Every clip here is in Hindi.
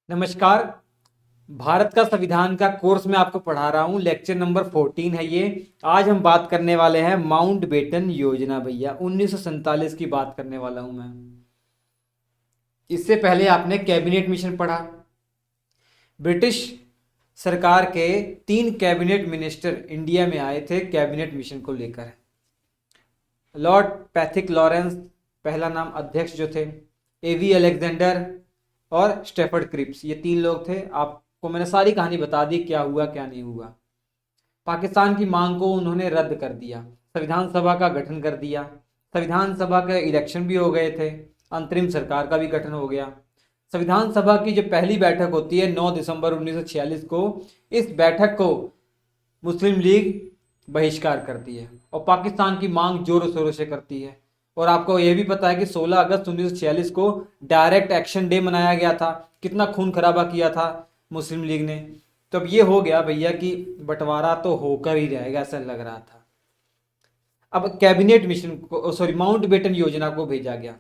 नमस्कार। भारत का संविधान का कोर्स मैं आपको पढ़ा रहा हूँ। लेक्चर नंबर 14 है ये। आज हम बात करने वाले हैं माउंट बेटन योजना। भैया 1947 की बात करने वाला हूँ मैं। इससे पहले आपने कैबिनेट मिशन पढ़ा। ब्रिटिश सरकार के 3 कैबिनेट मिनिस्टर इंडिया में आए थे कैबिनेट मिशन को लेकर। लॉर्ड पैथिक लॉरेंस पहला नाम अध्यक्ष जो थे, एवी अलेक्जेंडर और स्टेफर्ड क्रिप्स, ये 3 लोग थे। आपको मैंने सारी कहानी बता दी, क्या हुआ क्या नहीं हुआ। पाकिस्तान की मांग को उन्होंने रद्द कर दिया, संविधान सभा का गठन कर दिया। संविधान सभा के इलेक्शन भी हो गए थे, अंतरिम सरकार का भी गठन हो गया। संविधान सभा की जो पहली बैठक होती है 9 दिसंबर 1946 को, इस बैठक को मुस्लिम लीग बहिष्कार करती है और पाकिस्तान की मांग जोरों शोरों से करती है। और आपको यह भी पता है कि 16 अगस्त 1946 को डायरेक्ट एक्शन डे मनाया गया था। कितना खून खराबा किया था मुस्लिम लीग ने। तो अब ये हो गया भैया कि बंटवारा तो होकर ही रहेगा, ऐसा लग रहा था। अब कैबिनेट मिशन को, सॉरी, माउंट बेटन योजना को भेजा गया।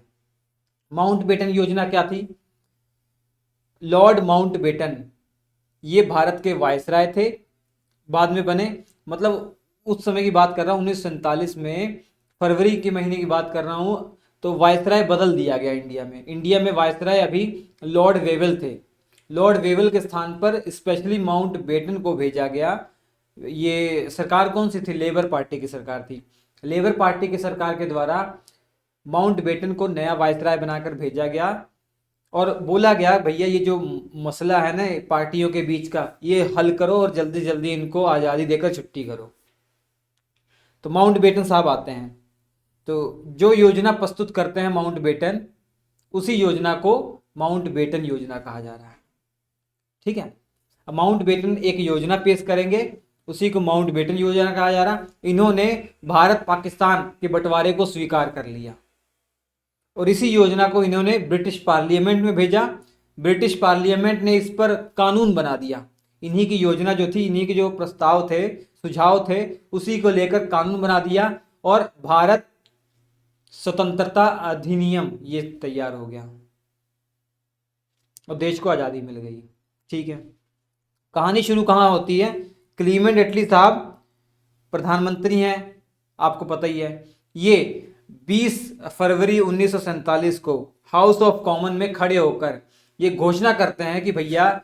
माउंट बेटन योजना क्या थी? लॉर्ड माउंट बेटन ये भारत के वायसराय थे, बाद में बने। मतलब उस समय की बात कर रहा हूँ, 1947 में फरवरी के महीने की बात कर रहा हूँ। तो वायसराय बदल दिया गया इंडिया में। इंडिया में वायसराय अभी लॉर्ड वेवल थे। लॉर्ड वेवल के स्थान पर स्पेशली माउंट बेटन को भेजा गया। ये सरकार कौन सी थी? लेबर पार्टी की सरकार थी। लेबर पार्टी की सरकार के द्वारा माउंट बेटन को नया वायसराय बनाकर भेजा गया और बोला गया, भैया ये जो मसला है ना पार्टियों के बीच का, ये हल करो और जल्दी जल्दी इनको आज़ादी देकर छुट्टी करो। तो माउंट बेटन साहब आते हैं, तो जो योजना प्रस्तुत करते हैं माउंट बेटन, उसी योजना को माउंट बेटन योजना कहा जा रहा है। ठीक है। अब माउंट बेटन एक योजना पेश करेंगे, उसी को माउंट बेटन योजना कहा जा रहा। इन्होंने भारत पाकिस्तान के बंटवारे को स्वीकार कर लिया और इसी योजना को इन्होंने ब्रिटिश पार्लियामेंट में भेजा। ब्रिटिश पार्लियामेंट ने इस पर कानून बना दिया। इन्हीं की योजना जो थी, इन्हीं के जो प्रस्ताव थे, सुझाव थे, उसी को लेकर कानून बना दिया और भारत स्वतंत्रता अधिनियम ये तैयार हो गया और देश को आज़ादी मिल गई। ठीक है। कहानी शुरू कहाँ होती है? क्लीमेंट एटली साहब प्रधानमंत्री हैं, आपको पता ही है। ये 20 फरवरी 1947 को हाउस ऑफ कॉमन में खड़े होकर ये घोषणा करते हैं कि भैया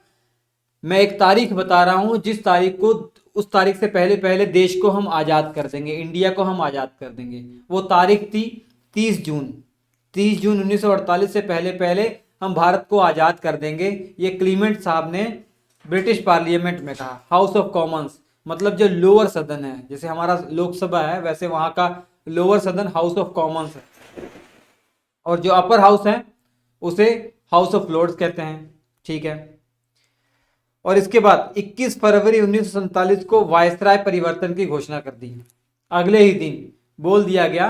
मैं एक तारीख बता रहा हूं, जिस तारीख को, उस तारीख से पहले पहले देश को हम आज़ाद कर देंगे, इंडिया को हम आज़ाद कर देंगे। वो तारीख थी 30 जून। 30 जून 1948 से पहले पहले हम भारत को आज़ाद कर देंगे। ये क्लीमेंट साहब ने ब्रिटिश पार्लियामेंट में कहा। हाउस ऑफ कॉमन्स मतलब जो लोअर सदन है, जैसे हमारा लोकसभा है वैसे वहां का लोअर सदन हाउस ऑफ कॉमन्स है, और जो अपर हाउस है उसे हाउस ऑफ लॉर्ड्स कहते हैं। ठीक है। और इसके बाद 21 फरवरी 1947 को वायसराय परिवर्तन की घोषणा कर दी। अगले ही दिन बोल दिया गया,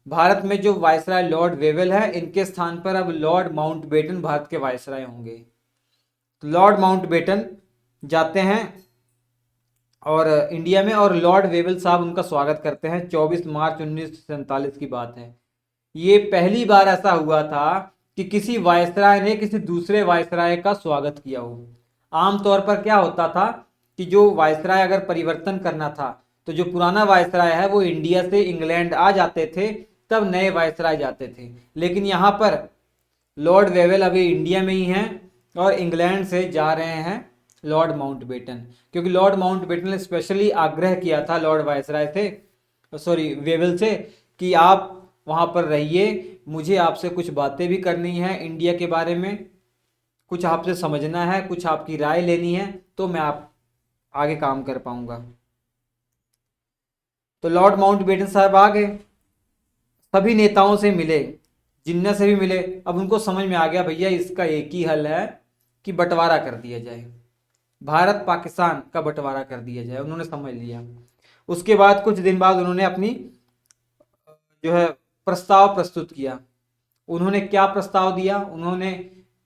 भारत में जो वायसराय लॉर्ड वेवेल है, इनके स्थान पर अब लॉर्ड माउंटबेटन भारत के वायसराय होंगे। तो लॉर्ड माउंटबेटन जाते हैं और इंडिया में, और लॉर्ड वेवेल साहब उनका स्वागत करते हैं। 24 मार्च 1947 की बात है। ये पहली बार ऐसा हुआ था कि किसी वायसराय ने किसी दूसरे वायसराय का स्वागत किया हो। आमतौर पर क्या होता था कि जो वायसराय अगर परिवर्तन करना था तो जो पुराना वायसराय है वो इंडिया से इंग्लैंड आ जाते थे, तब नए वायसराय जाते थे। लेकिन यहाँ पर लॉर्ड वेवेल अभी इंडिया में ही हैं और इंग्लैंड से जा रहे हैं लॉर्ड माउंटबेटन, क्योंकि लॉर्ड माउंटबेटन ने स्पेशली आग्रह किया था लॉर्ड वायसराय से, सॉरी वेवेल से, कि आप वहाँ पर रहिए, मुझे आपसे कुछ बातें भी करनी है इंडिया के बारे में, कुछ आपसे समझना है, कुछ आपकी राय लेनी है, तो मैं आप आगे काम कर पाऊंगा। तो लॉर्ड माउंटबेटन साहब आ गए, सभी नेताओं से मिले, जिन्ना से भी मिले। अब उनको समझ में आ गया, भैया इसका एक ही हल है कि बंटवारा कर दिया जाए, भारत पाकिस्तान का बंटवारा कर दिया जाए। उन्होंने समझ लिया। उसके बाद कुछ दिन बाद उन्होंने अपनी जो है प्रस्ताव प्रस्तुत किया। उन्होंने क्या प्रस्ताव दिया, उन्होंने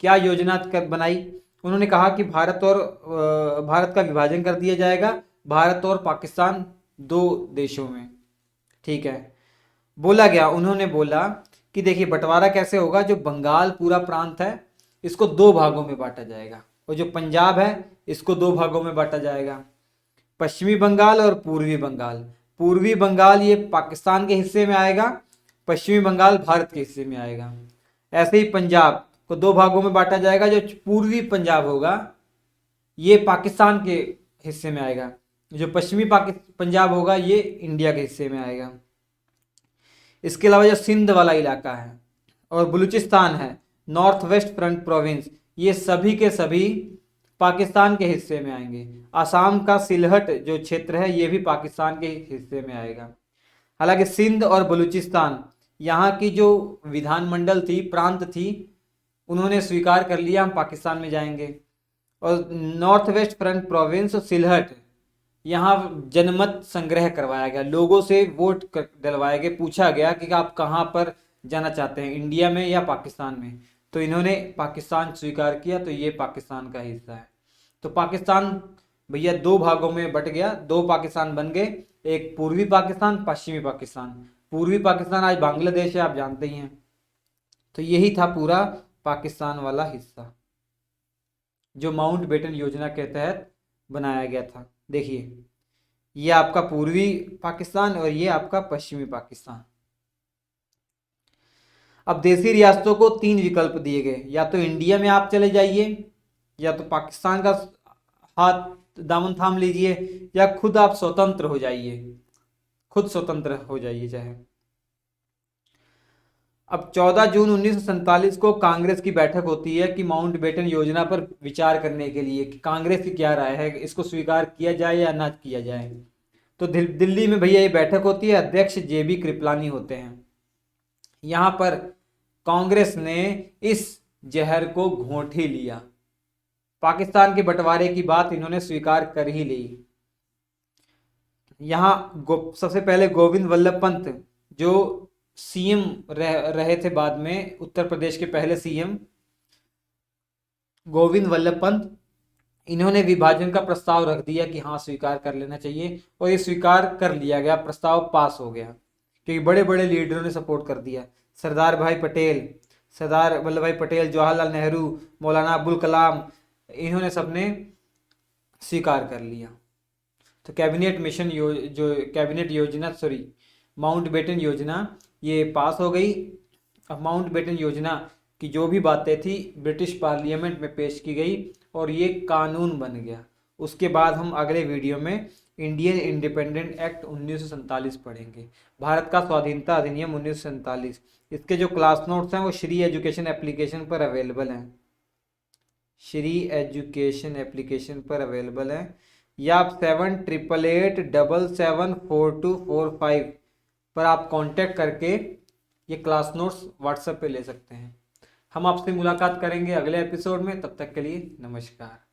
क्या योजना बनाई? उन्होंने कहा कि भारत का विभाजन कर दिया जाएगा, भारत और पाकिस्तान 2 देशों में। ठीक है। बोला गया, उन्होंने बोला कि देखिए बंटवारा कैसे होगा, जो बंगाल पूरा प्रांत है इसको 2 भागों में बांटा जाएगा। और जो पंजाब है इसको दो भागों में बांटा जाएगा, पश्चिमी बंगाल और पूर्वी बंगाल। पूर्वी बंगाल ये पाकिस्तान के हिस्से में आएगा, पश्चिमी बंगाल भारत के हिस्से में आएगा। ऐसे ही पंजाब को दो भागों में बांटा जाएगा, जो पूर्वी पंजाब होगा ये पाकिस्तान के हिस्से में आएगा, जो पश्चिमी पंजाब होगा ये इंडिया के हिस्से में आएगा। इसके अलावा जो सिंध वाला इलाका है और बलूचिस्तान है, नॉर्थ वेस्ट फ्रंट प्रोविंस, ये सभी के सभी पाकिस्तान के हिस्से में आएंगे। आसाम का सिलहट जो क्षेत्र है ये भी पाकिस्तान के हिस्से में आएगा। हालांकि सिंध और बलूचिस्तान यहाँ की जो विधानमंडल थी, प्रांत थी, उन्होंने स्वीकार कर लिया हम पाकिस्तान में जाएंगे। और नॉर्थ वेस्ट फ्रंट प्रोविंस और सिलहट, यहाँ जनमत संग्रह करवाया गया, लोगों से वोट डलवाए गए, पूछा गया कि आप कहाँ पर जाना चाहते हैं, इंडिया में या पाकिस्तान में। तो इन्होंने पाकिस्तान स्वीकार किया, तो ये पाकिस्तान का हिस्सा है। तो पाकिस्तान भैया दो भागों में बट गया, दो पाकिस्तान बन गए, एक पूर्वी पाकिस्तान, पश्चिमी पाकिस्तान। पूर्वी पाकिस्तान आज बांग्लादेश है, आप जानते ही हैं। तो यही था पूरा पाकिस्तान वाला हिस्सा जो माउंट बेटन योजना के तहत बनाया गया था। देखिए ये आपका पूर्वी पाकिस्तान और ये आपका पश्चिमी पाकिस्तान। अब देशी रियासतों को तीन विकल्प दिए गए, या तो इंडिया में आप चले जाइए, या तो पाकिस्तान का हाथ दामन थाम लीजिए, या खुद आप स्वतंत्र हो जाइए, खुद स्वतंत्र हो जाइए चाहे। अब 14 जून 1947 को कांग्रेस की बैठक होती है कि माउंट बेटन योजना पर विचार करने के लिए कि कांग्रेस की क्या राय है, इसको स्वीकार किया जाए या ना किया जाए। तो दिल्ली में भैया ये बैठक होती है, अध्यक्ष जेबी कृपलानी होते हैं। यहाँ पर कांग्रेस ने इस जहर को घोंट ही लिया, पाकिस्तान के बंटवारे की बात इन्होंने स्वीकार कर ही ली। यहाँ सबसे पहले गोविंद वल्लभ पंत जो सीएम रहे थे बाद में, उत्तर प्रदेश के पहले सीएम गोविंद वल्लभ पंत, इन्होंने विभाजन का प्रस्ताव रख दिया कि हाँ स्वीकार कर लेना चाहिए, और ये स्वीकार कर लिया गया, प्रस्ताव पास हो गया क्योंकि बड़े बड़े लीडरों ने सपोर्ट कर दिया। सरदार वल्लभ भाई पटेल, जवाहरलाल नेहरू, मौलाना अबुल कलाम, इन्होंने सबने स्वीकार कर लिया। तो कैबिनेट योजना माउंट बेटन योजना ये पास हो गई। अब माउंट बेटन योजना की जो भी बातें थी ब्रिटिश पार्लियामेंट में पेश की गई और ये कानून बन गया। उसके बाद हम अगले वीडियो में इंडियन इंडिपेंडेंट एक्ट 1947 पढ़ेंगे, भारत का स्वाधीनता अधिनियम 1947। इसके जो क्लास नोट्स हैं वो श्री एजुकेशन एप्लीकेशन पर अवेलेबल हैं, श्री एजुकेशन एप्लीकेशन पर अवेलेबल हैं, या आप 7888774245 पर आप कांटेक्ट करके ये क्लास नोट्स व्हाट्सएप पे ले सकते हैं। हम आपसे मुलाकात करेंगे अगले एपिसोड में, तब तक के लिए नमस्कार।